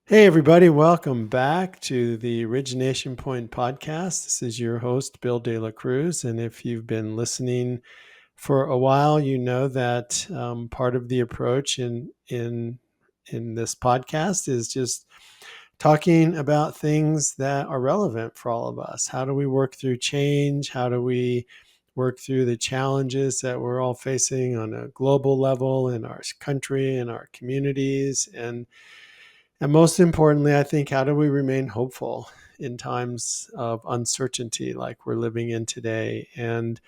Hey, everybody, welcome back to the Origination Point podcast. This is your host, Bill De La Cruz. And if you've been listening for a while, you know that part of the approach in this podcast is just talking about things that are relevant for all of us. How do we work through change? How do we work through the challenges that we're all facing on a global level in our country and our communities? And most importantly, I think, how do we remain hopeful in times of uncertainty like we're living in today? And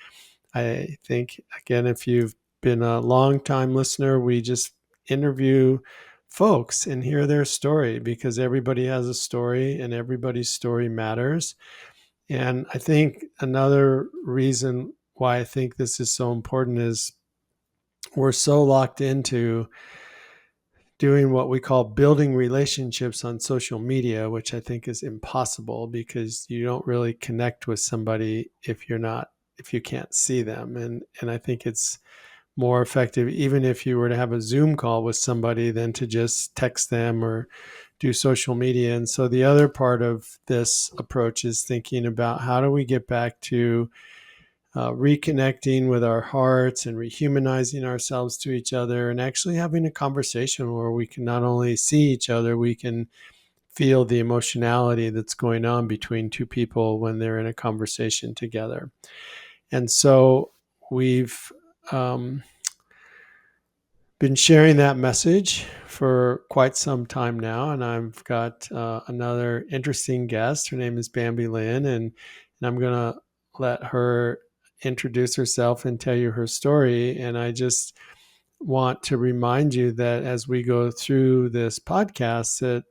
I think, again, if you've been a long time listener, we just interview folks and hear their story because everybody has a story and everybody's story matters. And I think another reason why I think this is so important is we're so locked into doing what we call building relationships on social media, which I think is impossible because you don't really connect with somebody if you can't see them. And I think it's more effective, even if you were to have a Zoom call with somebody, than to just text them or do social media. And so the other part of this approach is thinking about how do we get back to reconnecting with our hearts and rehumanizing ourselves to each other and actually having a conversation where we can not only see each other, we can feel the emotionality that's going on between two people when they're in a conversation together. And so we've been sharing that message for quite some time now. And I've got another interesting guest. Her name is Bambi Lynn, and I'm going to let her introduce herself and tell you her story. And I just want to remind you that as we go through this podcast, that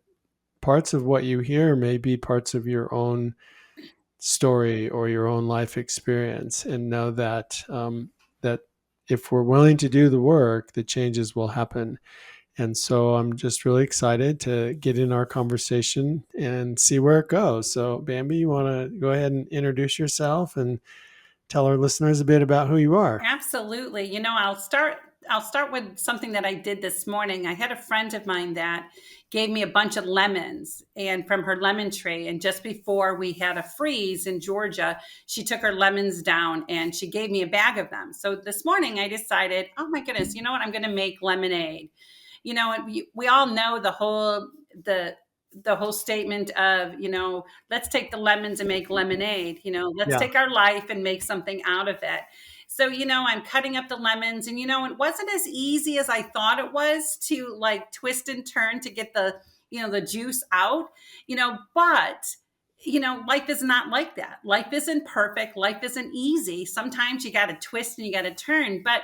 parts of what you hear may be parts of your own story or your own life experience, and know that that if we're willing to do the work, the changes will happen. And so I'm just really excited to get in our conversation and see where it goes. So, Bambi, you want to go ahead and introduce yourself and tell our listeners a bit about who you are? Absolutely. I'll start with something that I did this morning. I had a friend of mine that gave me a bunch of lemons and from her lemon tree, and just before we had a freeze in Georgia, she took her lemons down and she gave me a bag of them. So this morning I decided, oh my goodness, you know what? I'm going to make lemonade. And we all know the whole statement of, let's take the lemons and make lemonade. Let's Yeah. take our life and make something out of it. So, I'm cutting up the lemons, and it wasn't as easy as I thought it was to like twist and turn to get the juice out, but life is not like that. Life isn't perfect. Life isn't easy. Sometimes you got to twist and you got to turn. But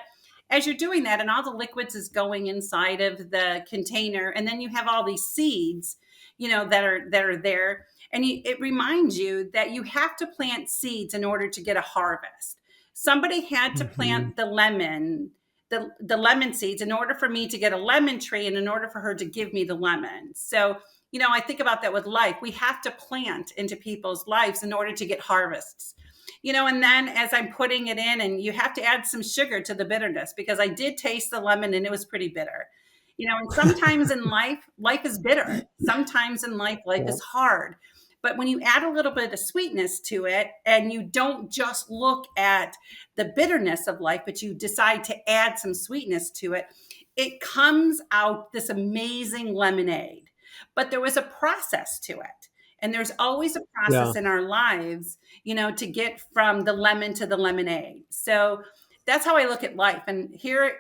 as you're doing that, and all the liquids is going inside of the container, and then you have all these seeds, that are there, and it reminds you that you have to plant seeds in order to get a harvest. Somebody had to Mm-hmm. plant the lemon seeds in order for me to get a lemon tree, and in order for her to give me the lemon. So I think about that with life. We have to plant into people's lives in order to get harvests. And then as I'm putting it in, and you have to add some sugar to the bitterness, because I did taste the lemon and it was pretty bitter. And sometimes in life is bitter. Sometimes in life Yeah. is hard. But when you add a little bit of sweetness to it, and you don't just look at the bitterness of life, but you decide to add some sweetness to it, it comes out this amazing lemonade. But there was a process to it. And there's always a Yeah. process in our lives, to get from the lemon to the lemonade. So that's how I look at life. And here,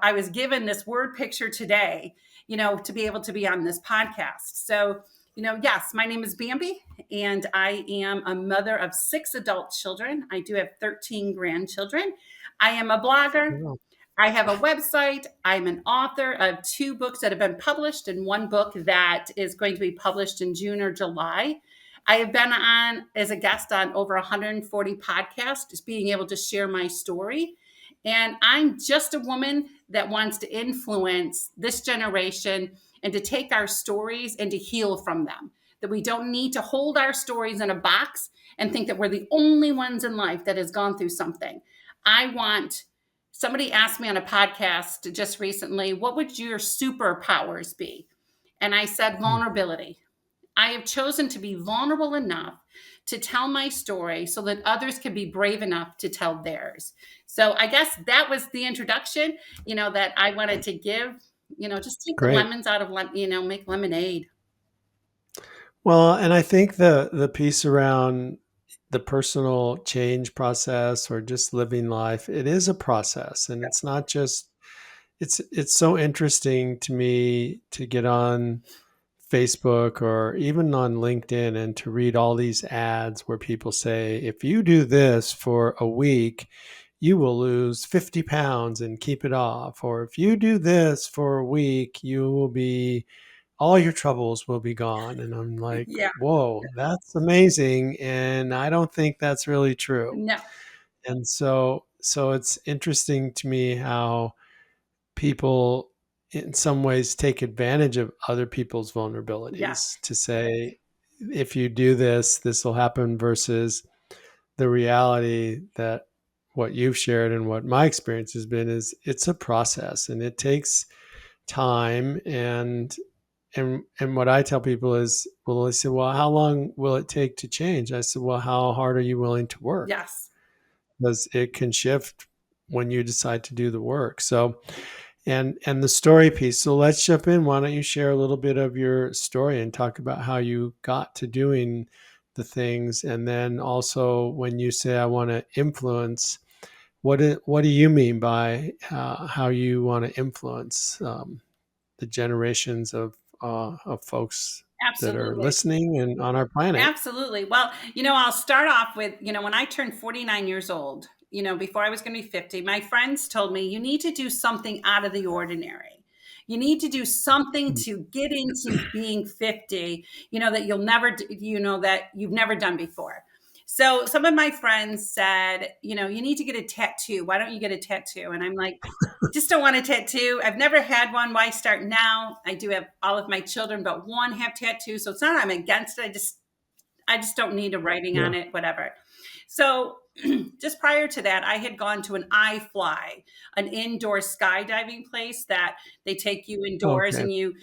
I was given this word picture today, to be able to be on this podcast. So, yes, my name is Bambi, and I am a mother of 6 adult children. I do have 13 grandchildren. I am a blogger. Yeah. I have a website. I'm an author of 2 books that have been published, and 1 book that is going to be published in June or July. I have been on as a guest on over 140 podcasts, just being able to share my story. And I'm just a woman that wants to influence this generation and to take our stories and to heal from them. That we don't need to hold our stories in a box and think that we're the only ones in life that has gone through something. I want Somebody asked me on a podcast just recently, what would your superpowers be? And I said, Mm. vulnerability. I have chosen to be vulnerable enough to tell my story so that others can be brave enough to tell theirs. So I guess that was the introduction, that I wanted to give, just take the Great. lemons out of, make lemonade. Well, and I think the piece around the personal change process or just living life, it is a process, and it's not just it's so interesting to me to get on Facebook or even on LinkedIn and to read all these ads where people say, if you do this for a week, you will lose 50 pounds and keep it off. Or if you do this for a week, you will be, all your troubles will be gone. And I'm like, Yeah. whoa, that's amazing. And I don't think that's really true. No. And so it's interesting to me how people in some ways take advantage of other people's vulnerabilities Yes. to say, if you do this, this will happen, versus the reality that what you've shared and what my experience has been is it's a process and it takes time. And what I tell people is, well, they say, well, how long will it take to change? I said, well, how hard are you willing to work? Yes. Because it can shift when you decide to do the work. So and the story piece. So let's jump in. Why don't you share a little bit of your story and talk about how you got to doing the things, and then also when you say I want to influence, what do you mean by how you want to influence the generations of folks that are Absolutely. listening and on our planet? Absolutely. Well, I'll start off with, when I turned 49 years old, before I was going to be 50, my friends told me, you need to do something out of the ordinary. You need to do something to get into being 50, that you'll never, that you've never done before. So some of my friends said, you need to get a tattoo. Why don't you get a tattoo? And I'm like, just don't want a tattoo. I've never had one. Why start now? I do have all of my children, but one have tattoos. So it's not I'm against it. I just don't need a writing Yeah. on it, whatever. So just prior to that, I had gone to an iFly, an indoor skydiving place that they take you indoors Okay. and you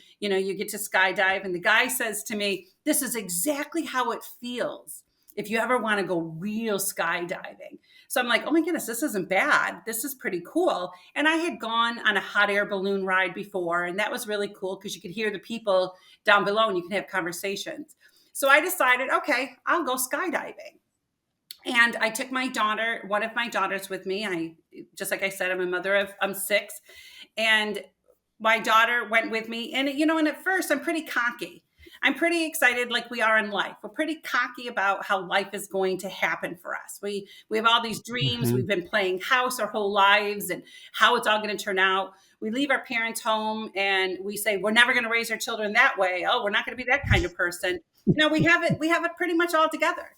get to skydive. And the guy says to me, this is exactly how it feels if you ever want to go real skydiving. So I'm like, oh my goodness, this isn't bad. This is pretty cool. And I had gone on a hot air balloon ride before, and that was really cool because you could hear the people down below and you can have conversations. So I decided, okay, I'll go skydiving. And I took one of my daughters with me. Just like I said, I'm 6. And my daughter went with me. And at first I'm pretty cocky. I'm pretty excited like we are in life. We're pretty cocky about how life is going to happen for us. We have all these dreams. Hmm. We've been playing house our whole lives and how it's all going to turn out. We leave our parents home and we say we're never going to raise our children that way. Oh, we're not going to be that kind of person. We have it pretty much all together.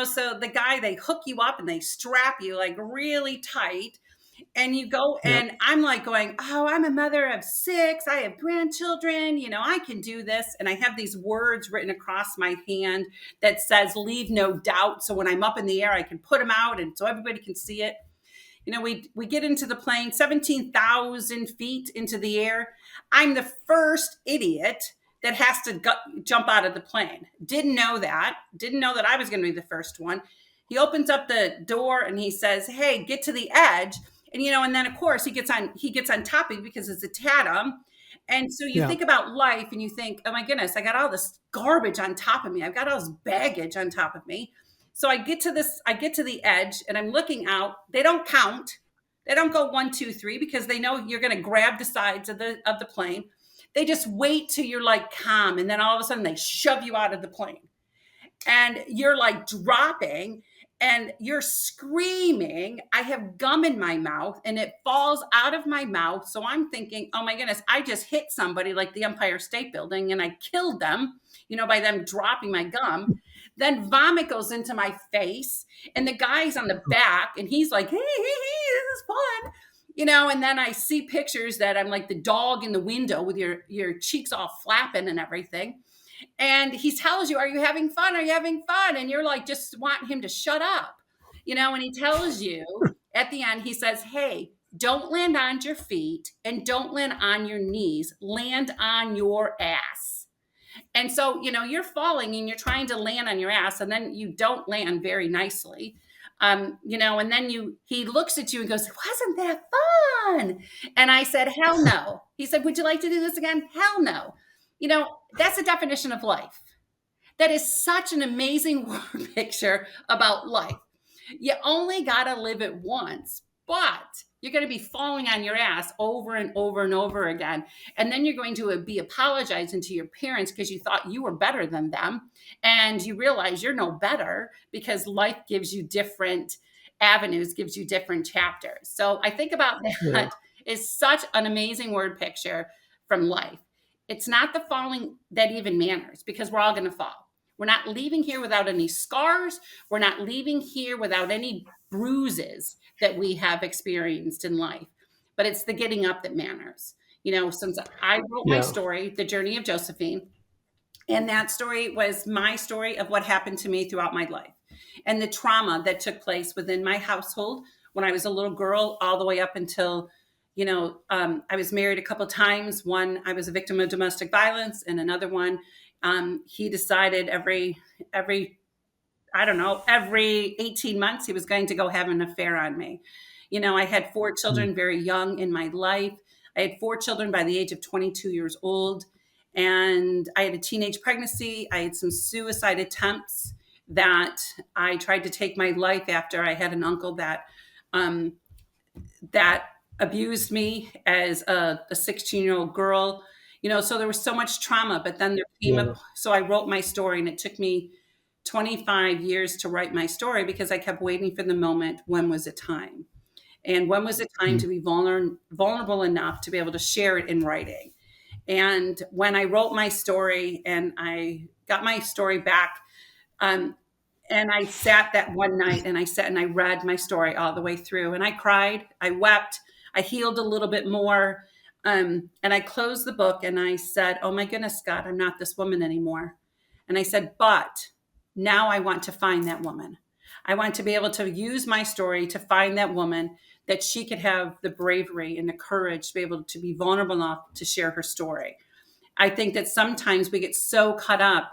So they hook you up and they strap you like really tight, and you go, Yep. and I'm like going, oh, I'm a mother of 6. I have grandchildren. I can do this. And I have these words written across my hand that says, leave no doubt. So when I'm up in the air, I can put them out and so everybody can see it. We get into the plane, 17,000 feet into the air. I'm the first idiot that has to jump out of the plane. Didn't know that. Didn't know that I was going to be the first one. He opens up the door and he says, "Hey, get to the edge." And then of course he gets on top of you because it's a tatum. And so you Yeah. think about life and you think, oh my goodness, I got all this garbage on top of me. I've got all this baggage on top of me. So I get to the edge and I'm looking out. They don't count. They don't go 1, 2, 3 because they know you're going to grab the sides of the plane. They just wait till you're like calm. And then all of a sudden they shove you out of the plane and you're like dropping and you're screaming. I have gum in my mouth and it falls out of my mouth. So I'm thinking, oh my goodness, I just hit somebody like the Empire State Building and I killed them, by them dropping my gum. Then vomit goes into my face and the guy's on the back and he's like, hey, this is fun. And then I see pictures that I'm like the dog in the window with your cheeks all flapping and everything. And he tells you, are you having fun? Are you having fun? And you're like, just want him to shut up, and he tells you at the end, he says, hey, Don't land on your feet and don't land on your knees. Land on your ass. And so, you're falling and you're trying to land on your ass, and then you don't land very nicely. And then he looks at you and goes, "Wasn't that fun?" And I said, "Hell no." He said, "Would you like to do this again?" Hell no. That's the definition of life. That is such an amazing word picture about life. You only got to live it once, but you're going to be falling on your ass over and over and over again. And then you're going to be apologizing to your parents because you thought you were better than them. And you realize you're no better because life gives you different avenues, gives you different chapters. So I think about Yeah. that is such an amazing word picture from life. It's not the falling that even matters because we're all going to fall. We're not leaving here without any scars. We're not leaving here without any bruises that we have experienced in life. But it's the getting up that matters. Since I wrote my Yeah. story, The Journey of Josephine, and that story was my story of what happened to me throughout my life and the trauma that took place within my household when I was a little girl, all the way up until, I was married a couple times. One, I was a victim of domestic violence, and another one, he decided every I don't know, every 18 months, he was going to go have an affair on me. I had four Mm. children very young in my life. I had four children by the age of 22 years old. And I had a teenage pregnancy. I had some suicide attempts that I tried to take my life after I had an uncle um, that abused me as a 16-year-old girl. So there was so much trauma, but then there came Yeah. up. So I wrote my story, and it took me 25 years to write my story because I kept waiting for the moment. When was it time? And when was it time Mm. to be vulnerable enough to be able to share it in writing? And when I wrote my story and I got my story back, um, and I sat that one night and I sat and I read my story all the way through, and I cried, I wept, I healed a little bit more. And I closed the book and I said, "Oh my goodness, God, I'm not this woman anymore." And I said, "But now I want to find that woman. I want to be able to use my story to find that woman, that she could have the bravery and the courage to be able to be vulnerable enough to share her story." I think that sometimes we get so caught up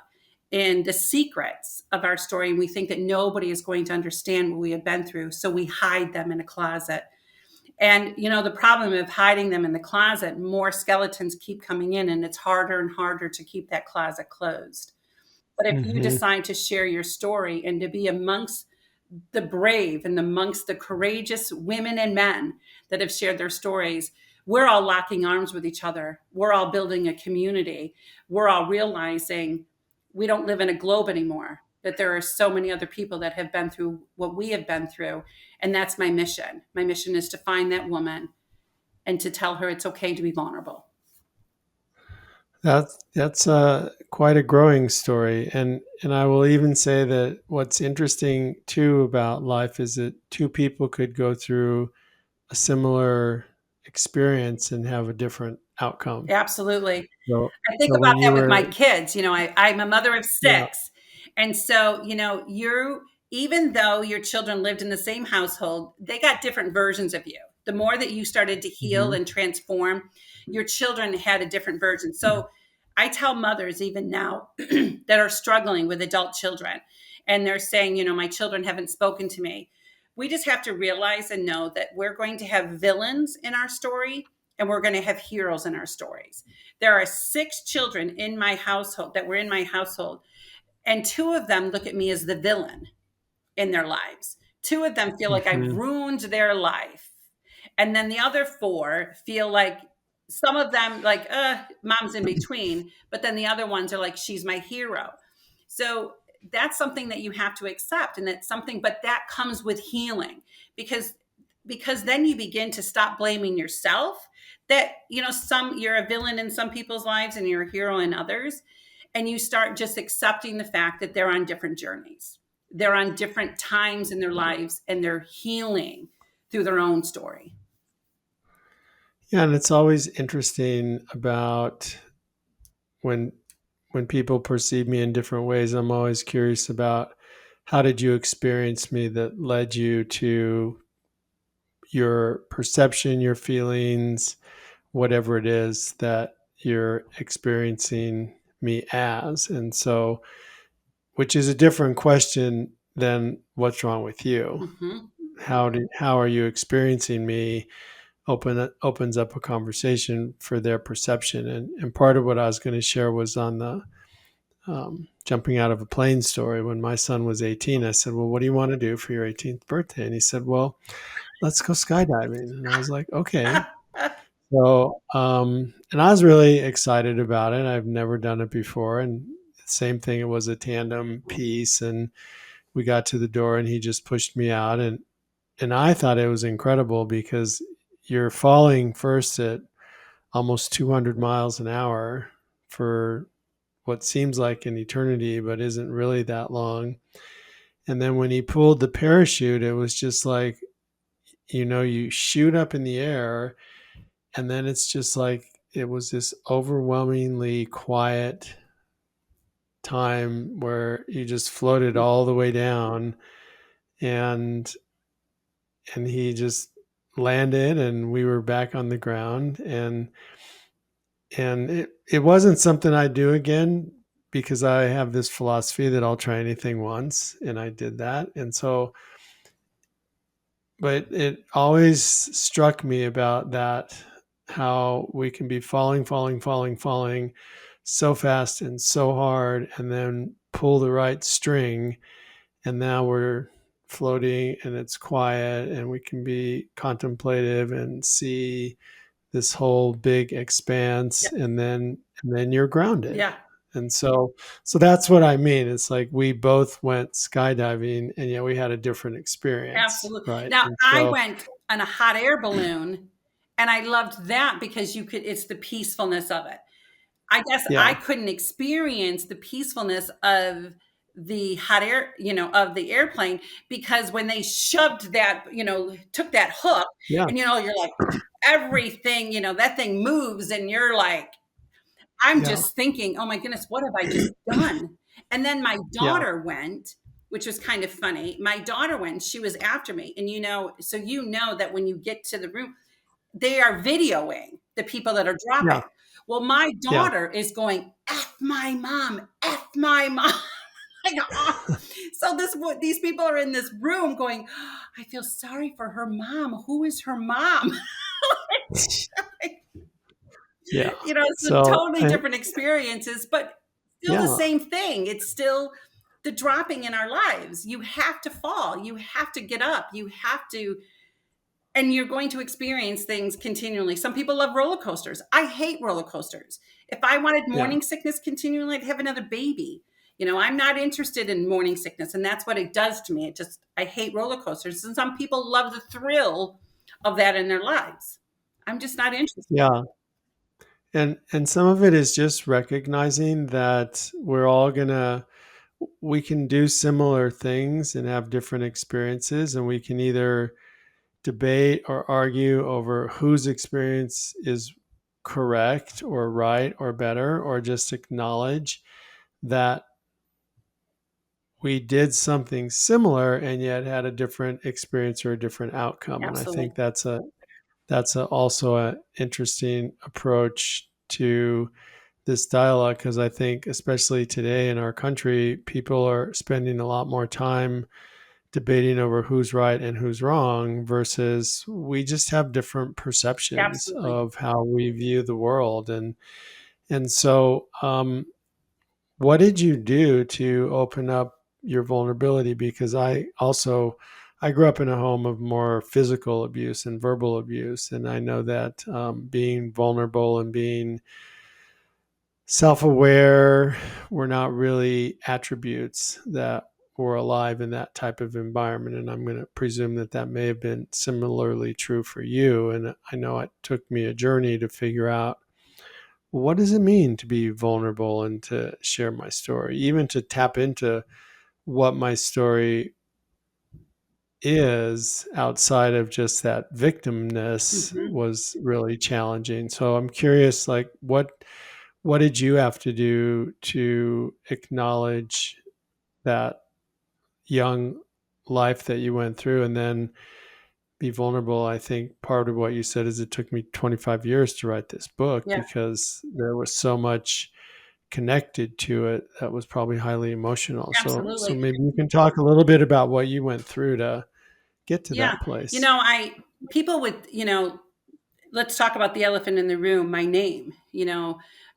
in the secrets of our story and we think that nobody is going to understand what we have been through. So we hide them in a closet. And, the problem of hiding them in the closet, more skeletons keep coming in, and it's harder and harder to keep that closet closed. But if you Hmm. decide to share your story and to be amongst the brave and amongst the courageous women and men that have shared their stories, we're all locking arms with each other. We're all building a community. We're all realizing we don't live in a globe anymore, that there are so many other people that have been through what we have been through. And that's my mission. My mission is to find that woman and to tell her it's okay to be vulnerable. That's quite a growing story, and I will even say that what's interesting too about life is that two people could go through a similar experience and have a different outcome. Absolutely. So, I think so about when you that with my were, kids. I'm a mother of yeah, six. And so, even though your children lived in the same household, they got different versions of you. The more that you started to heal hmm, and transform, your children had a different version. So I tell mothers even now that are struggling with adult children and they're saying, my children haven't spoken to me. We just have to realize and know that we're going to have villains in our story and we're going to have heroes in our stories. There are six children in my household that were in my household, and two of them look at me as the villain in their lives. Two of them feel like I hmm, ruined their life. And then the other four feel like, some of them like, mom's in between, but then the other ones are like, she's my hero. So that's something that you have to accept. And that's something, but that comes with healing because then you begin to stop blaming yourself that, you're a villain in some people's lives and you're a hero in others. And you start just accepting the fact that they're on different journeys. They're on different times in their lives and they're healing through their own story. yeah, and it's always interesting about when when people perceive me in different ways. I'm always curious about how did you experience me that led you to your perception, your feelings, whatever it is that you're experiencing me as. And so, which is a different question than what's wrong with you. Hmm. How are you experiencing me? Opens up a conversation for their perception. And part of what I was going to share was on the jumping out of a plane story. When my son was 18, I said, well, what do you want to do for your 18th birthday? And he said, well, let's go skydiving. And I was like, okay. So, and I was really excited about it. I've never done it before. And same thing, it was a tandem piece. And we got to the door and he just pushed me out. And I thought it was incredible because you're falling first at almost 200 miles an hour for what seems like an eternity, but isn't really that long. And then when he pulled the parachute, it was just like, you shoot up in the air, and then it's just like it was this overwhelmingly quiet time where you just floated all the way down, and he just landed and we were back on the ground. And it wasn't something I do again because I have this philosophy that I'll try anything once, and I did that. And so, but it always struck me about that, how we can be falling so fast and so hard, and then pull the right string, and now we're floating and it's quiet, and we can be contemplative and see this whole big Yeah. expanse, and then you're grounded. Yeah. And so that's what I mean. It's like we both went skydiving, and yet we had a different experience, Absolutely. right? Now, And I so went on a hot air balloon and I loved that because it's the peacefulness of it. I guess I yeah, couldn't experience the peacefulness of the hot air, of the airplane, because when they shoved that, took that hook, yeah, and you're like, everything, that thing moves, and you're like, I'm yeah, just thinking, oh my goodness, what have I just done? And then my yeah, daughter went, which was kind of funny. My daughter went, she was after me. And so that when you get to the room, they are videoing the people that are yeah, dropping. Well, my yeah, daughter is going, F my mom, F my mom. Like, oh. So these people are in this room going, I feel sorry for her mom. Who is her mom? yeah. It's a So totally different experiences, but still the yeah, same thing. It's still the dropping in our lives. You have to fall. You have to get up. You have to, and you're going to experience things continually. Some people love roller coasters. I hate roller coasters. If I wanted yeah, morning sickness continually, I'd have another baby. I'm not interested in morning sickness, and that's what it does to me. I hate roller coasters. And some people love the thrill of that in their lives. I'm just not interested. yeah. And some of it is just recognizing that we can do similar things and have different experiences, and we can either debate or argue over whose experience is correct or right or better, or just acknowledge that we did something similar and yet had a different experience or a different outcome. And I Absolutely. think also an interesting approach to this dialogue, because I think especially today in our country, people are spending a lot more time debating over who's right and who's wrong, versus we just have different perceptions Absolutely. of how we view the world. And so what did you do to open up your vulnerability? Because I grew up in a home of more physical abuse and verbal abuse, and I know that being vulnerable and being self-aware were not really attributes that were alive in that type of environment. And I'm going to presume that that may have been similarly true for you. And I know it took me a journey to figure out, well, what does it mean to be vulnerable and to share my story, even to tap into what my story is outside of just that victimness, Hmm. was really challenging. So I'm curious, like, what did you have to do to acknowledge that young life that you went through, and then be vulnerable. I think part of what you said is it took me 25 years to write this book Yeah, because there was so much connected to it that was probably highly emotional. So absolutely. maybe you can talk a little bit about what you went through to get to Yeah. that place. I people would, let's talk about the elephant in the room, my name.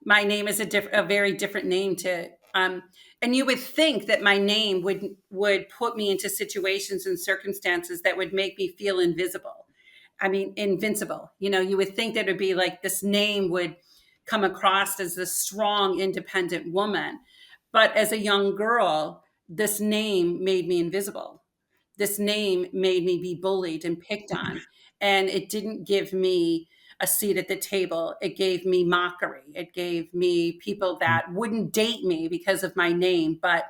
My name is a very different name to and you would think that my name would put me into situations and circumstances that would make me feel invisible. I mean, invincible. You would think that it would be like this name would come across as a strong, independent woman. But as a young girl, this name made me invisible. This name made me be bullied and picked on. And it didn't give me a seat at the table. It gave me mockery. It gave me people that wouldn't date me because of my name, but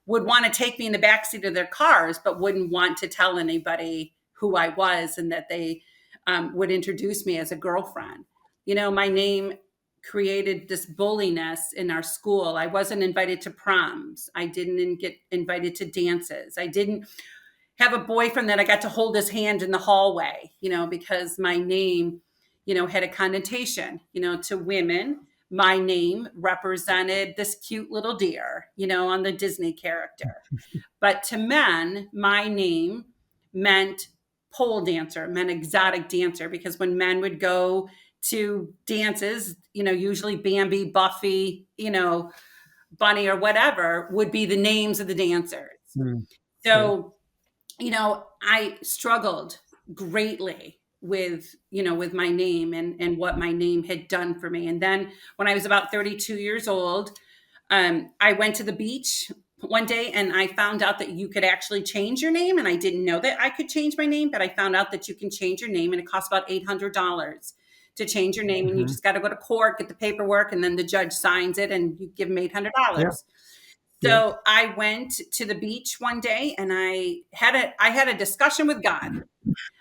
would want to take me in the backseat of their cars, but wouldn't want to tell anybody who I was and that they would introduce me as a girlfriend. My name created this bulliness in our school. I wasn't invited to proms. I didn't get invited to dances. I didn't have a boyfriend that I got to hold his hand in the hallway, because my name, had a connotation, to women. My name represented this cute little deer, on the Disney character. But to men, my name meant pole dancer, meant exotic dancer, because when men would go to dances, usually Bambi, Buffy, Bunny, or whatever would be the names of the dancers. Mm. Okay. So I struggled greatly with my name and what my name had done for me. And then when I was about 32 years old, I went to the beach one day and I found out that you could actually change your name. And I didn't know that I could change my name, but I found out that you can change your name and it costs about $800 to change your name. And you Hmm. just got to go to court, get the paperwork, and then the judge signs it and you give them Yeah. $800. Yeah. So I went to the beach one day and I had a discussion with God.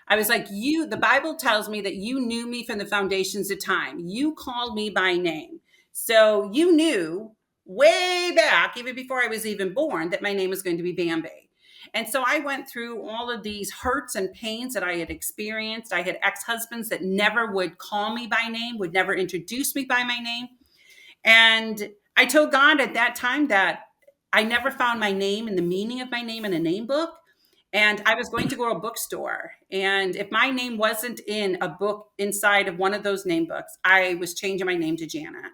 I was like, the Bible tells me that you knew me from the foundations of time. You called me by name. So you knew way back, even before I was even born, that my name was going to be Bambi. And so I went through all of these hurts and pains that I had experienced. I had ex-husbands that never would call me by name, would never introduce me by my name. And I told God at that time that I never found my name and the meaning of my name in a name book. And I was going to go to a bookstore. And if my name wasn't in a book inside of one of those name books, I was changing my name to Janet.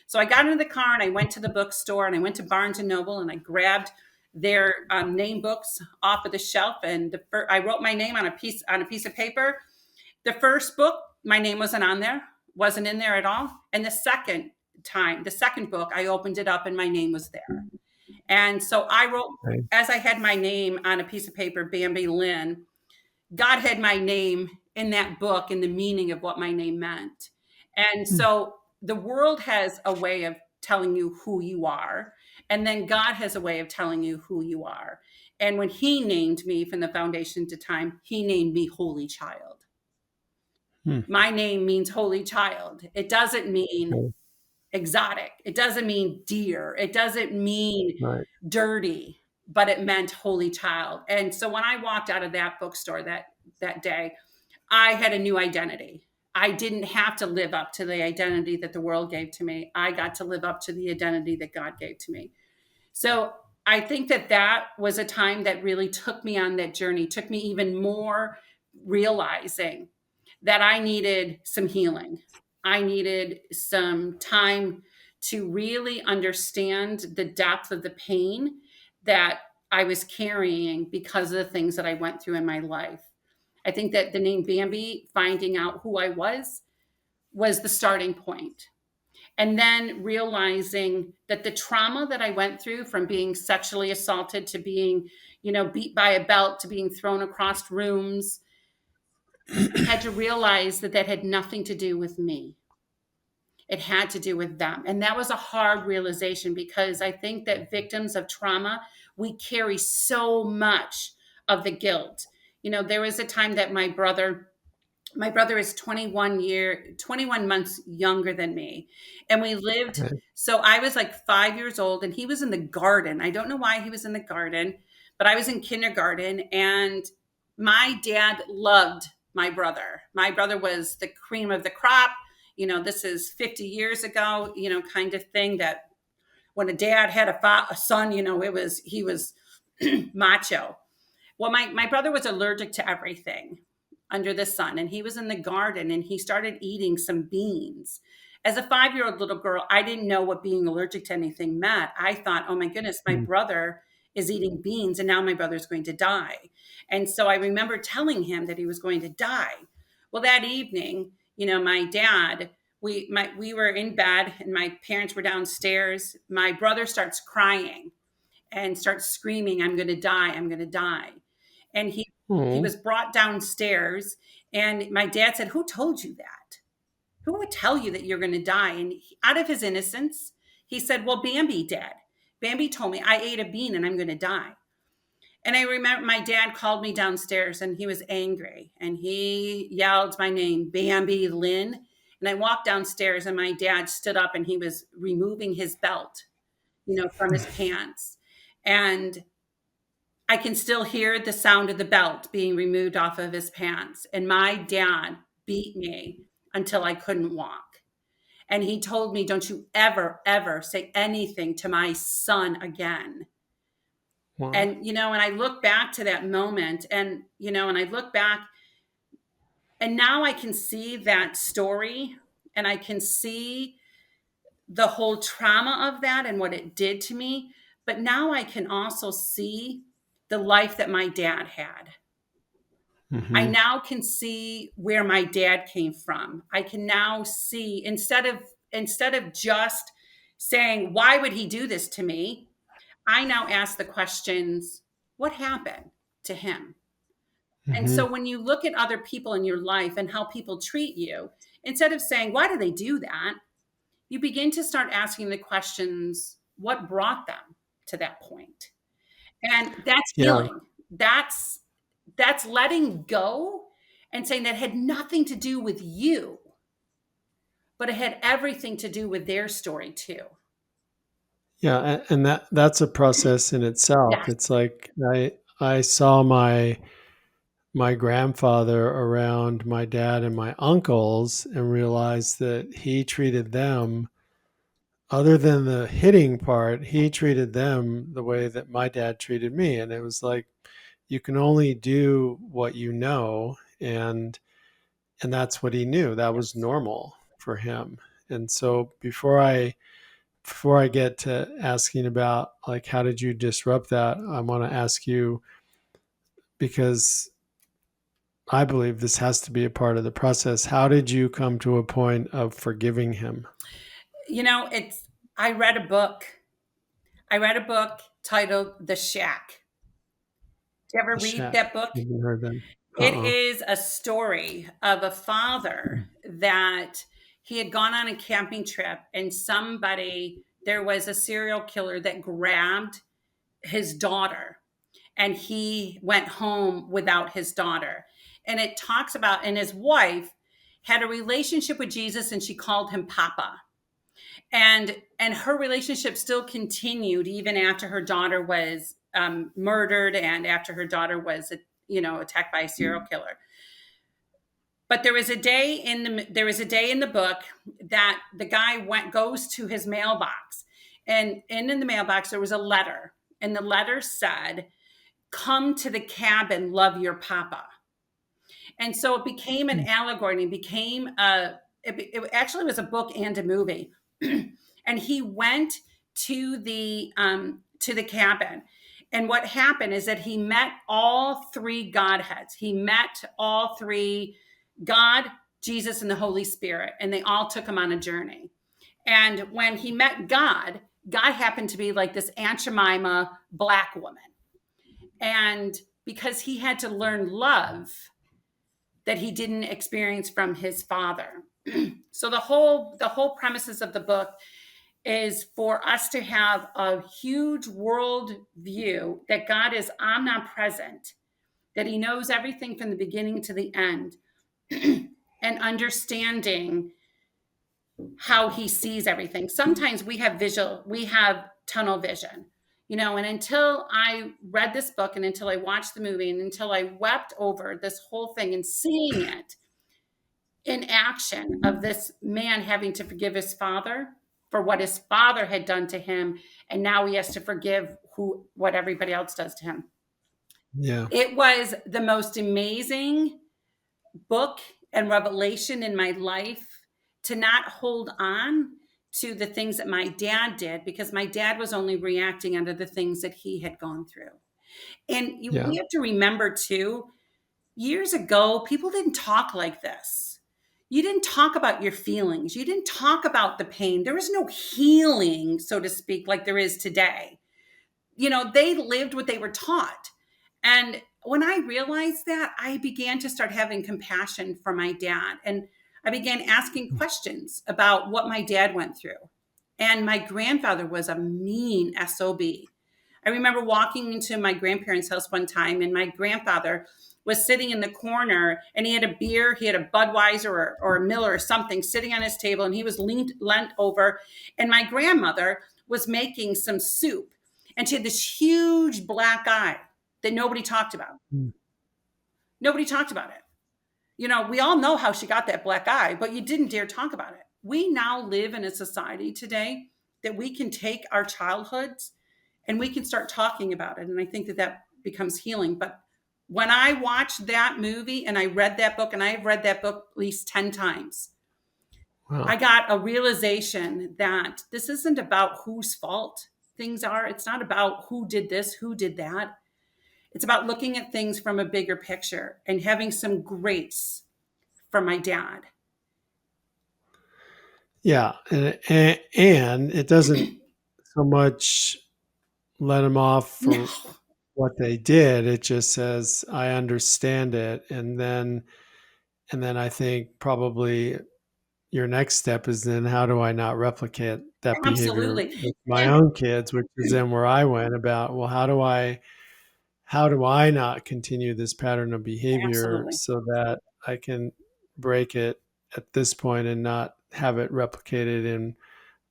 So I got into the car and I went to the bookstore and I went to Barnes and Noble and I grabbed their name books off of the shelf. And I wrote my name on a piece of paper. The first book, my name wasn't on there, wasn't in there at all. And the second book, I opened it up and my name was there. And so I wrote, Okay. as I had my name on a piece of paper, Bambi Lynn, God had my name in that book and the meaning of what my name meant. And Mm. so the world has a way of telling you who you are. And then God has a way of telling you who you are. And when he named me from the foundation to time, he named me Holy Child. Mm. My name means Holy Child. It doesn't mean Okay. exotic. It doesn't mean deer. It doesn't mean Right. dirty, but it meant Holy Child. And so when I walked out of that bookstore that day, I had a new identity. I didn't have to live up to the identity that the world gave to me. I got to live up to the identity that God gave to me. So I think that was a time that really took me on that journey, took me even more realizing that I needed some healing. I needed some time to really understand the depth of the pain that I was carrying because of the things that I went through in my life. I think that the name Bambi, finding out who I was the starting point. And then realizing that the trauma that I went through from being sexually assaulted to being, beat by a belt to being thrown across rooms, I had to realize that had nothing to do with me. It had to do with them. And that was a hard realization because I think that victims of trauma, we carry so much of the guilt. There was a time that my brother is 21 months younger than me. And we lived, Okay. so I was like 5 years old and he was in the garden. I don't know why he was in the garden, but I was in kindergarten and my dad loved my brother. My brother was the cream of the crop. This is 50 years ago, kind of thing, that when a dad had a son, he was macho. Well, my brother was allergic to everything under the sun, and he was in the garden and he started eating some beans. As a 5-year-old little girl, I didn't know what being allergic to anything meant. I thought, oh my goodness, my Mm. brother is eating beans and now my brother's going to die. And so I remember telling him that he was going to die. Well, that evening, my dad, we were in bed and my parents were downstairs. My brother starts crying and starts screaming, I'm going to die, I'm going to die. And he Oh, was brought downstairs, and my dad said, who told you that? Who would tell you that you're going to die? And out of his innocence, he said, well, Bambi did. Bambi told me I ate a bean and I'm going to die. And I remember my dad called me downstairs and he was angry and he yelled my name, Bambi, Lynn. And I walked downstairs and my dad stood up and he was removing his belt, from his pants. And I can still hear the sound of the belt being removed off of his pants. And my dad beat me until I couldn't walk. And he told me, don't you ever, ever say anything to my son again. wow. And I look back to that moment and I look back and now I can see that story and I can see the whole trauma of that and what it did to me. But now I can also see the life that my dad had. I Hmm. now can see where my dad came from. I can now see, instead of just saying, why would he do this to me? I now ask the questions, what happened to him? And Hmm. so when you look at other people in your life and how people treat you, instead of saying, why do they do that? You begin to start asking the questions, what brought them to that point? And that's Yeah. healing. That's letting go and saying that had nothing to do with you, but it had everything to do with their story too. Yeah. And that's a process in itself. Yes. It's like I saw my grandfather around my dad and my uncles and realized that he treated them, other than the hitting part, he treated them the way that my dad treated me. And it was like, you can only do what you know. And that's what he knew. That was Yes. normal for him. And so before I get to asking about like how did you disrupt that, I want to ask you, because I believe this has to be a part of the process. How did you come to a point of forgiving him? It's I read a book. I read a book titled The Shack. Did you ever The read shack. that book? I haven't heard that. It Uh-uh. is a story of a father that he had gone on a camping trip and there was a serial killer that grabbed his daughter and he went home without his daughter. And it talks about, and his wife had a relationship with Jesus and she called him Papa. And her relationship still continued even after her daughter was murdered and after her daughter was attacked by a serial killer. But there was a day in the book that the guy goes to his mailbox, and in the mailbox there was a letter, and the letter said, "Come to the cabin, love your papa." And so it became an allegory, and it became it actually was a book and a movie. And he went to the cabin. And what happened is that he met all three Godheads. He met all three, God, Jesus, and the Holy Spirit, and they all took him on a journey. And when he met God, God happened to be like this Aunt Jemima black woman. And because he had to learn love that he didn't experience from his father. So the whole premises of the book is for us to have a huge world view that God is omnipresent, that he knows everything from the beginning to the end, and understanding how he sees everything. Sometimes we have tunnel vision. And until I read this book and until I watched the movie and until I wept over this whole thing and seeing it in action of this man having to forgive his father for what his father had done to him, and now he has to forgive what everybody else does to him. Yeah. It was the most amazing book and revelation in my life to not hold on to the things that my dad did, because my dad was only reacting under the things that he had gone through. And Yeah. we have to remember too, years ago, people didn't talk like this. You didn't talk about your feelings. You didn't talk about the pain. There was no healing, so to speak, like there is today. They lived what they were taught. And when I realized that, I began to start having compassion for my dad. And I began asking questions about what my dad went through. And my grandfather was a mean SOB. I remember walking into my grandparents' house one time, and my grandfather was sitting in the corner, and he had a beer, he had a Budweiser or a Miller or something sitting on his table, and he was leant over, and my grandmother was making some soup, and she had this huge black eye that nobody talked about. Mm. Nobody talked about it. We all know how she got that black eye, but you didn't dare talk about it. We now live in a society today that we can take our childhoods and we can start talking about it. And I think that becomes healing. But when I watched that movie and I read that book, and I've read that book at least 10 times, I Wow. got a realization that this isn't about whose fault things are. It's not about who did this, who did that. It's about looking at things from a bigger picture and having some grace for my dad. Yeah. And it doesn't so much let them off No, for what they did. It just says, I understand it. And then I think probably your next step is then how do I not replicate that behavior absolutely. with my And own kids, which is then where I went about, well, how do I not continue this pattern of behavior absolutely. so that I can break it at this point and not have it replicated in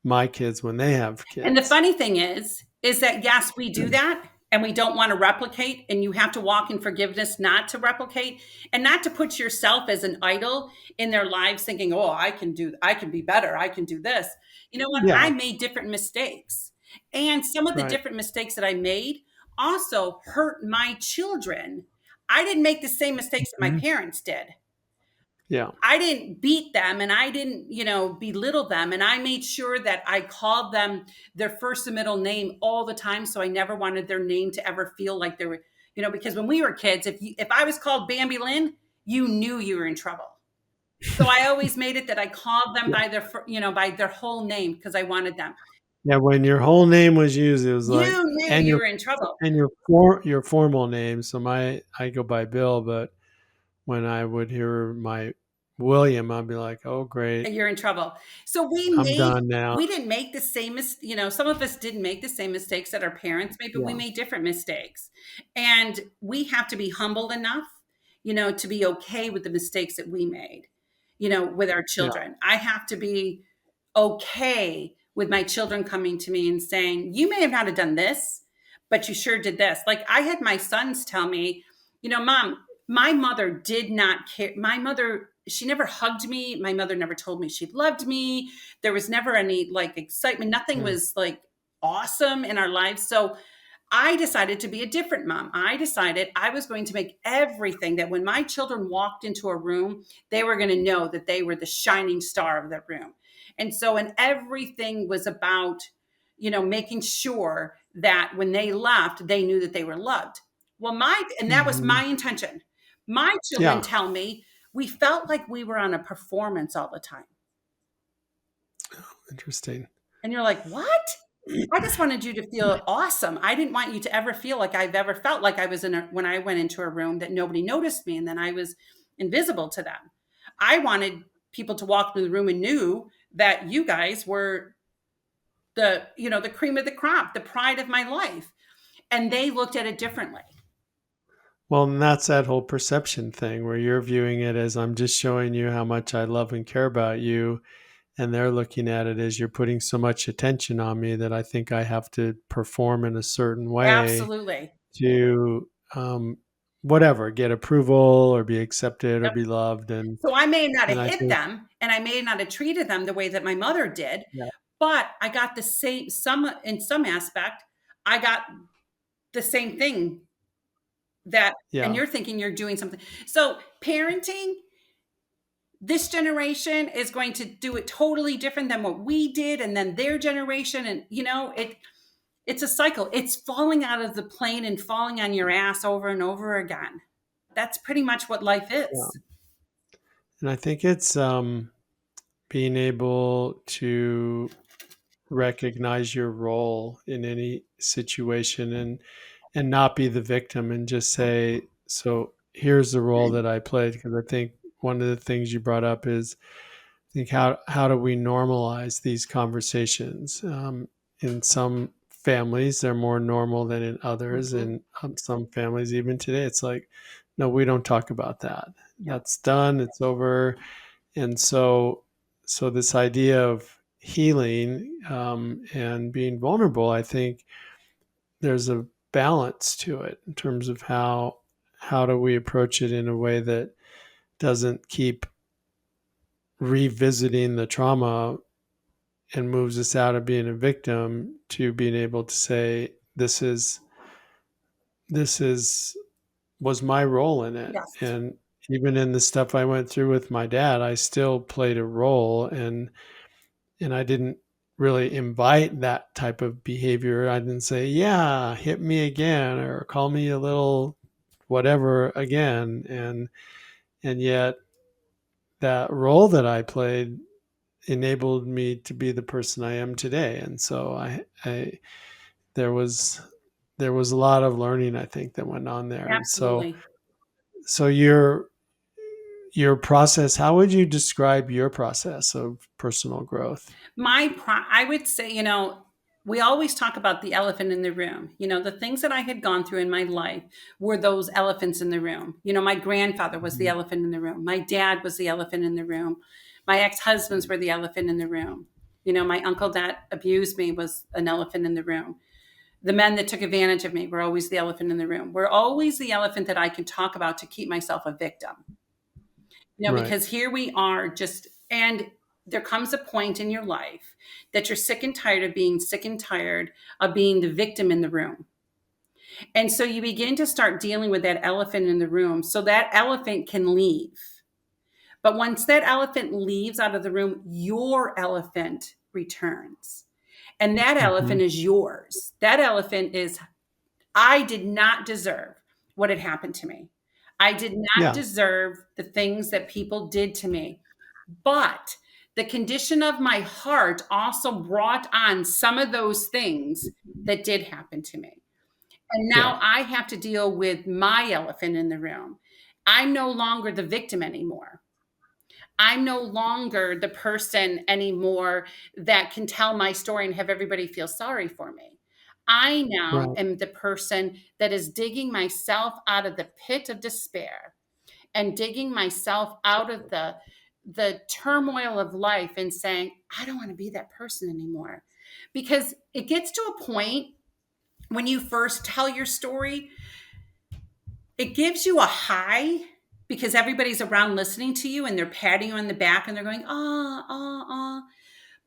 my kids when they have And the kids. funny thing is that yes, we do that and we don't want to replicate, and you have to walk in forgiveness not to replicate and not to put yourself as an idol in their lives thinking, "Oh, I can be better. I can do this." You know what? I Yeah, made different mistakes. And some of the right. different mistakes that I made also hurt my children. I didn't make the same mistakes that my Mhm. parents did. Yeah, I didn't beat them and I didn't, belittle them. And I made sure that I called them their first and middle name all the time. So I never wanted their name to ever feel like they were, because when we were kids, if I was called Bambi Lynn, you knew you were in trouble. So I always made it that I called them yeah, by their whole name because I wanted them. yeah. When your whole name was used, it was like, You knew and you your were in trouble. your formal name. So I go by Bill, but when I would hear my William, I'd be like, oh great, You're in trouble. So I'm done now. we didn't make the same some of us didn't make the same mistakes that our parents made, but we Yeah, made different mistakes. And we have to be humble enough, to be okay with the mistakes that we made, with our yeah, children. I have to be okay with my children coming to me and saying, "You may have not have done this, but you sure did this." Like I had my sons tell me, "Mom, my mother did not care. My mother, she never hugged me. My mother never told me she loved me. There was never any like excitement. Nothing yeah, was like awesome in our lives." So I decided to be a different mom. I decided I was going to make everything that when my children walked into a room, they were going to know that they were the shining star of that room. And so, and everything was about, making sure that when they left, they knew that they were loved. Well, and that was hmm my intention. My children yeah. tell me we felt like we were on a performance all the time. Interesting. And you're like, what? I just wanted you to feel awesome. I didn't want you to ever feel like I've ever felt like I was when I went into a room that nobody noticed me and then I was invisible to them. I wanted people to walk through the room and knew that you guys were the cream of the crop, the pride of my life. And they looked at it differently. Well, and that's that whole perception thing where you're viewing it as I'm just showing you how much I love and care about you. and they're looking at it as, you're putting so much attention on me that I think I have to perform in a certain way Absolutely. to whatever, get approval or be accepted or Yep. be loved. And So I may not have I hit think, them and I may not have treated them the way that my mother did, yeah, but I got the same, some, in some aspect, I got the same thing that, and yeah, you're thinking you're doing something. So parenting, this generation is going to do it totally different than what we did, and then their generation. And it's a cycle. It's falling out of the plane and falling on your ass over and over again. That's pretty much what life yeah. is. And I think it's being able to recognize your role in any situation, and not be the victim, and just say, so here's the role that I played. Because I think one of the things you brought up is, I think, how do we normalize these conversations? In some families, they're more normal than in others, Mhm. and some families, even today, it's like, no, we don't talk about that. Yeah. That's done. It's over. And so this idea of healing, and being vulnerable, I think there's a balance to it in terms of how do we approach it in a way that doesn't keep revisiting the trauma and moves us out of being a victim to being able to say, this is was my role in it. Yes. And even in the stuff I went through with my dad, I still played a role. And I didn't really invite that type of behavior. I didn't say, yeah, hit me again, or call me a little whatever again. And yet that role that I played enabled me to be the person I am today. And so I there was there was a lot of learning, I think, that went on there. And so Absolutely. so your process, how would you describe your process of personal growth? I would say, we always talk about the elephant in the room. The things that I had gone through in my life were those elephants in the room. My grandfather was the Mhm. elephant in the room. My dad was the elephant in the room. My ex-husbands were the elephant in the room. My uncle that abused me was an elephant in the room. The men that took advantage of me were always the elephant in the room. We're always the elephant that I can talk about to keep myself a victim. Right. Because here we are and there comes a point in your life that you're sick and tired of being sick and tired of being the victim in the room. And so you begin to start dealing with that elephant in the room so that elephant can leave. But once that elephant leaves out of the room, your elephant returns. And that Hmm. elephant is yours. That elephant is, I did not deserve what had happened to me. I did not Yeah. deserve the things that people did to me. But the condition of my heart also brought on some of those things that did happen to me. And Yeah. now I have to deal with my elephant in the room. I'm no longer the victim anymore. I'm no longer the person anymore that can tell my story and have everybody feel sorry for me. I now Right. am the person that is digging myself out of the pit of despair and digging myself out of the turmoil of life and saying, I don't want to be that person anymore. Because it gets to a point when you first tell your story, it gives you a high because everybody's around listening to you and they're patting you on the back and they're going, ah, ah, ah.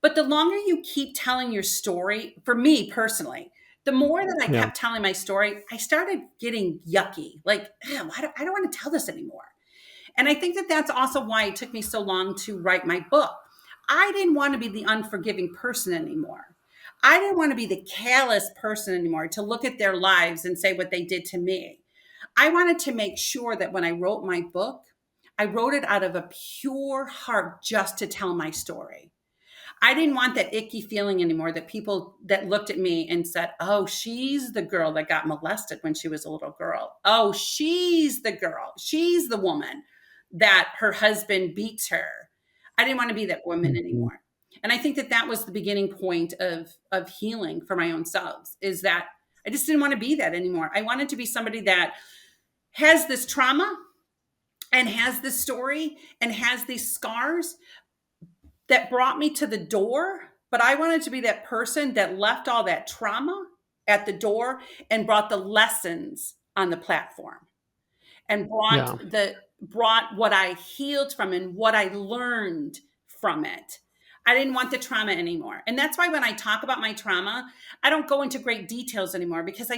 But the longer you keep telling your story, for me personally, the more that I Yeah. kept telling my story, I started getting yucky. Like, I don't want to tell this anymore. And I think that that's also why it took me so long to write my book. I didn't want to be the unforgiving person anymore. I didn't want to be the callous person anymore to look at their lives and say what they did to me. I wanted to make sure that when I wrote my book, I wrote it out of a pure heart just to tell my story. I didn't want that icky feeling anymore that people that looked at me and said, oh, she's the girl that got molested when she was a little girl. Oh, she's the girl. She's the woman that her husband beats her. I didn't want to be that woman Mhm. anymore. And I think that that was the beginning point of healing for my own selves is that I just didn't want to be that anymore. I wanted to be somebody that has this trauma and has this story and has these scars, that brought me to the door, but I wanted to be that person that left all that trauma at the door and brought the lessons on the platform and Yeah. brought what I healed from and what I learned from it. I didn't want the trauma anymore. And that's why when I talk about my trauma, I don't go into great details anymore because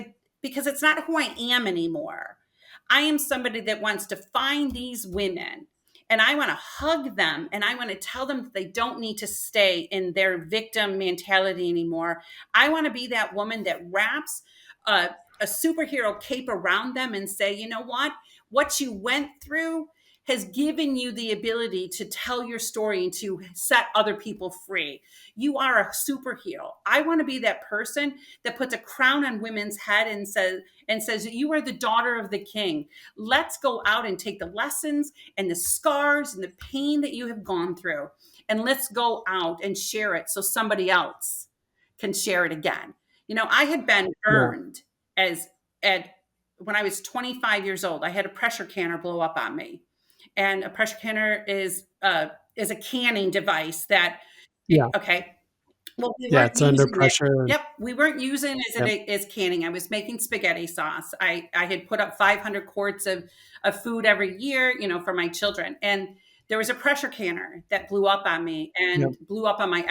it's not who I am anymore. I am somebody that wants to find these women and I want to hug them and I want to tell them that they don't need to stay in their victim mentality anymore. I want to be that woman that wraps a superhero cape around them and say, you know what you went through has given you the ability to tell your story and to set other people free. You are a superhero. I want to be that person that puts a crown on women's head and says you are the daughter of the king. Let's go out and take the lessons and the scars and the pain that you have gone through and let's go out and share it so somebody else can share it again. I had been Yeah. burned as at when I was 25 years old. I had a pressure canner blow up on me, and a pressure canner is a canning device that. Yeah. Okay, well, we Yeah. weren't It's under using it. pressure. And Yep, we weren't using it yep. as canning. I was making spaghetti sauce. I had put up 500 quarts of food every year, for my children, and there was a pressure canner that blew up on me Yep. and blew up on my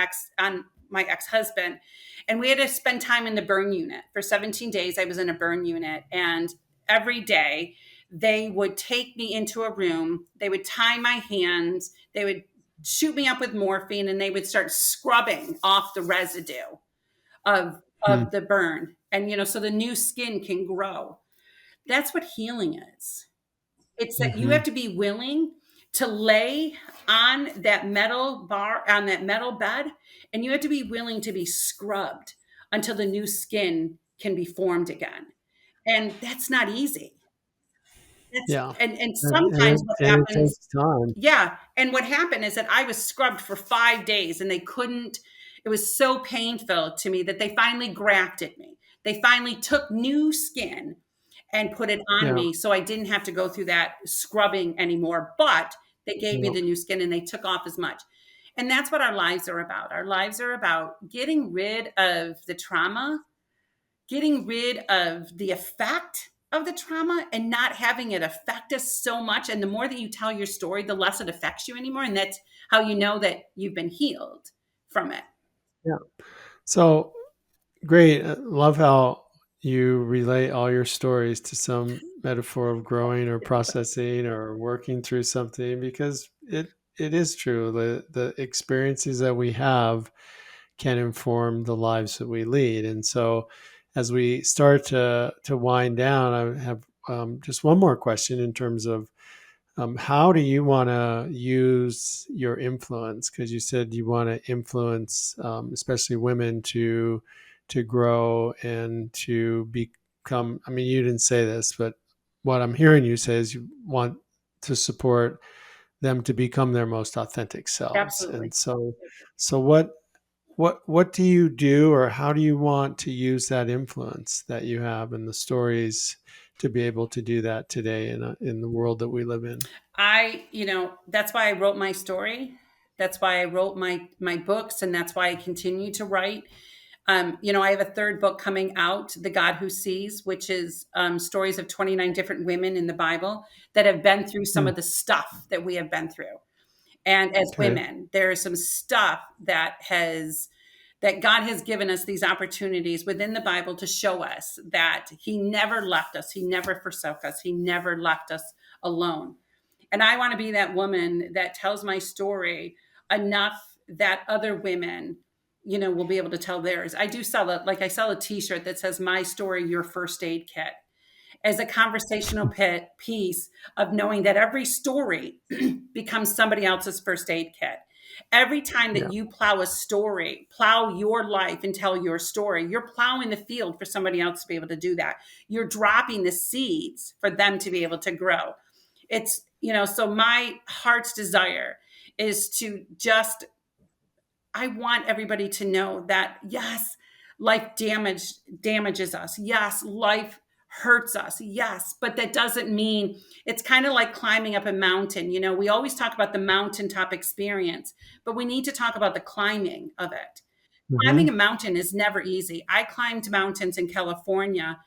ex-husband, and we had to spend time in the burn unit for 17 days. I was in a burn unit, and every day they would take me into a room. They would tie my hands. They would shoot me up with morphine and they would start scrubbing off the residue of Hmm. of the burn, and so the new skin can grow. That's what healing is. It's that you Hmm. have to be willing to lay on that metal bar, on that metal bed, and you have to be willing to be scrubbed until the new skin can be formed again. And that's not easy. That's Yeah. and And sometimes what it happens. takes time. Yeah, and what happened is that I was scrubbed for 5 days and they couldn't. It was so painful to me that they finally grafted me. They finally took new skin and put it on Yeah. me so I didn't have to go through that scrubbing anymore, but they gave me Yeah. the new skin and they took off as much. And that's what our lives are about. Our lives are about getting rid of the trauma, getting rid of the effect of the trauma and not having it affect us so much. And the more that you tell your story, the less it affects you anymore. And that's how you know that you've been healed from it. Yeah. So great. Love how you relate all your stories to some metaphor of growing or processing or working through something, because it is true. The experiences that we have can inform the lives that we lead. And so as we start to wind down, I have just one more question in terms of how do you want to use your influence? Because you said you want to influence, especially women, to grow and to become. I mean, you didn't say this, but what I'm hearing you say is you want to support them to become their most authentic selves. Absolutely. And so what do you do, or how do you want to use that influence that you have in the stories to be able to do that today in the world that we live in? That's why I wrote my story. That's why I wrote my books, and that's why I continue to write. I have a third book coming out, The God Who Sees, which is stories of 29 different women in the Bible that have been through some Hmm. of the stuff that we have been through. And as Okay. women, there is some stuff that God has given us these opportunities within the Bible to show us that He never left us, He never forsook us, He never left us alone. And I want to be that woman that tells my story enough that other women, will be able to tell theirs. I do sell it, like I sell a t-shirt that says my story, your first aid kit, as a conversational piece of knowing that every story becomes somebody else's first aid kit. Every time Yeah. that you plow a story, plow your life and tell your story, you're plowing the field for somebody else to be able to do that. You're dropping the seeds for them to be able to grow. So my heart's desire is to just, I want everybody to know that yes, life damages us. Yes, life hurts us. Yes, but that doesn't mean it's kind of like climbing up a mountain. You know, we always talk about the mountaintop experience, but we need to talk about the climbing of it. Climbing a Hmm. mountain is never easy. I climbed mountains in California,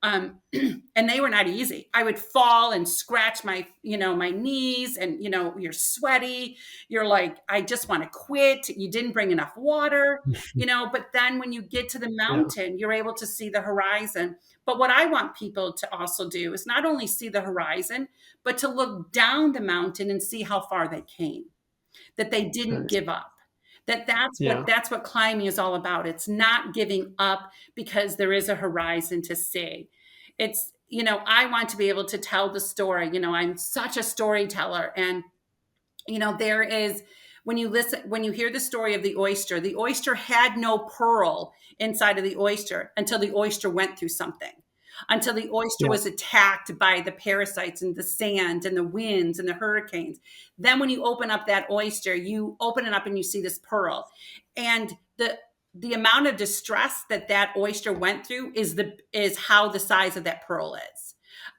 and they were not easy. I would fall and scratch my, my knees, and you're sweaty. You're like, I just want to quit. You didn't bring enough water, But then when you get to the Yeah. mountain, you're able to see the horizon. But what I want people to also do is not only see the horizon, but to look down the mountain and see how far they came, that they didn't Nice. give up, that's what Yeah. climbing is all about. It's not giving up because there is a horizon to see. It's, I want to be able to tell the story. I'm such a storyteller, and there is, when you hear the story of the oyster had no pearl inside of the oyster until the oyster went through something, until the oyster Yeah. was attacked by the parasites and the sand and the winds and the hurricanes. Then when you open up that oyster, you open it up and you see this pearl. And the amount of distress that oyster went through is how the size of that pearl is.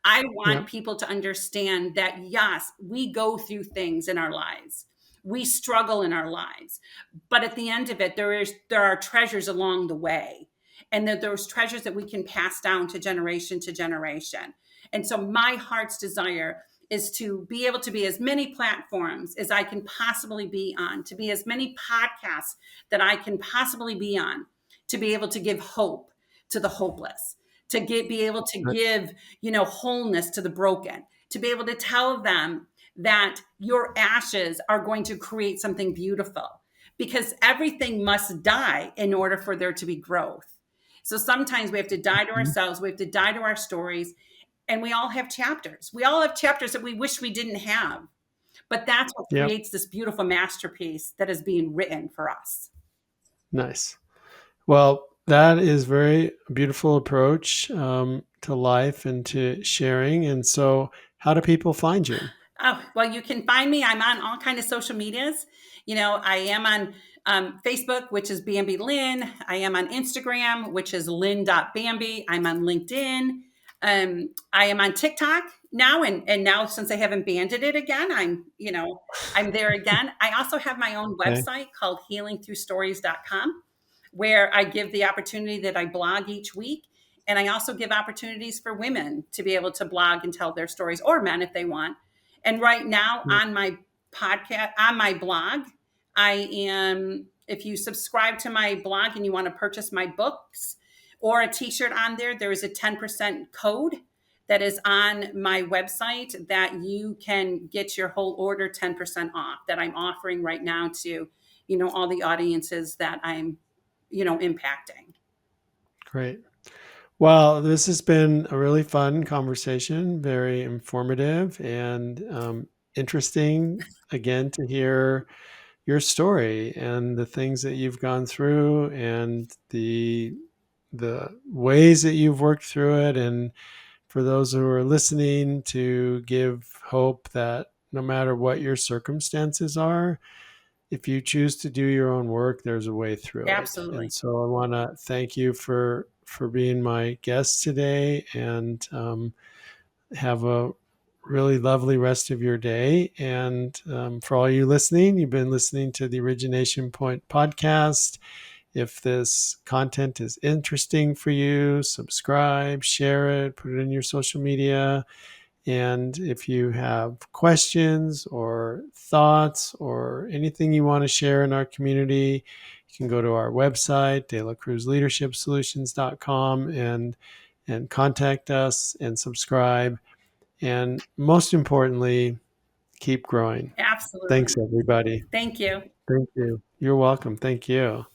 I Yeah. want people to understand that, yes, we go through things in our lives. We struggle in our lives. But at the end of it, there are treasures along the way. And that there's treasures that we can pass down to generation to generation. And so my heart's desire is to be able to be as many platforms as I can possibly be on, to be as many podcasts that I can possibly be on, to be able to give hope to the hopeless, be able to Right. give, wholeness to the broken, to be able to tell them that your ashes are going to create something beautiful, because everything must die in order for there to be growth. So sometimes we have to die to Mhm. ourselves, we have to die to our stories, and we all have chapters. We all have chapters that we wish we didn't have. But that's what Yeah. creates this beautiful masterpiece that is being written for us. Nice. Well, that is very beautiful approach to life and to sharing. And so, how do people find you? Oh, well, you can find me. I'm on all kind of social medias. I am on Facebook, which is Bambi Lynn. I am on Instagram, which is Lynn.Bambi. I'm on LinkedIn. I am on TikTok now, and now, since I haven't banded it again, I'm there again. I also have my own Okay. website called healingthroughstories.com, where I give the opportunity that I blog each week. And I also give opportunities for women to be able to blog and tell their stories, or men if they want. And right now Yeah. on my podcast, on my blog, if you subscribe to my blog and you want to purchase my books or a t-shirt on there, there is a 10% code that is on my website that you can get your whole order 10% off, that I'm offering right now to, all the audiences that I'm, impacting. Great. Well, this has been a really fun conversation, very informative and interesting, again, to hear your story and the things that you've gone through and the ways that you've worked through it. And for those who are listening, to give hope that no matter what your circumstances are, if you choose to do your own work, there's a way through it. And Absolutely. so I want to thank you for being my guest today, and have a really lovely rest of your day. And for all you listening, you've been listening to the Origination Point podcast. If this content is interesting for you, subscribe, share it, put it in your social media. And if you have questions or thoughts or anything you want to share in our community, you can go to our website, delacruzleadershipsolutions.com, and contact us and subscribe. And most importantly, keep growing. Absolutely. Thanks, everybody. Thank you. Thank you. You're welcome. Thank you.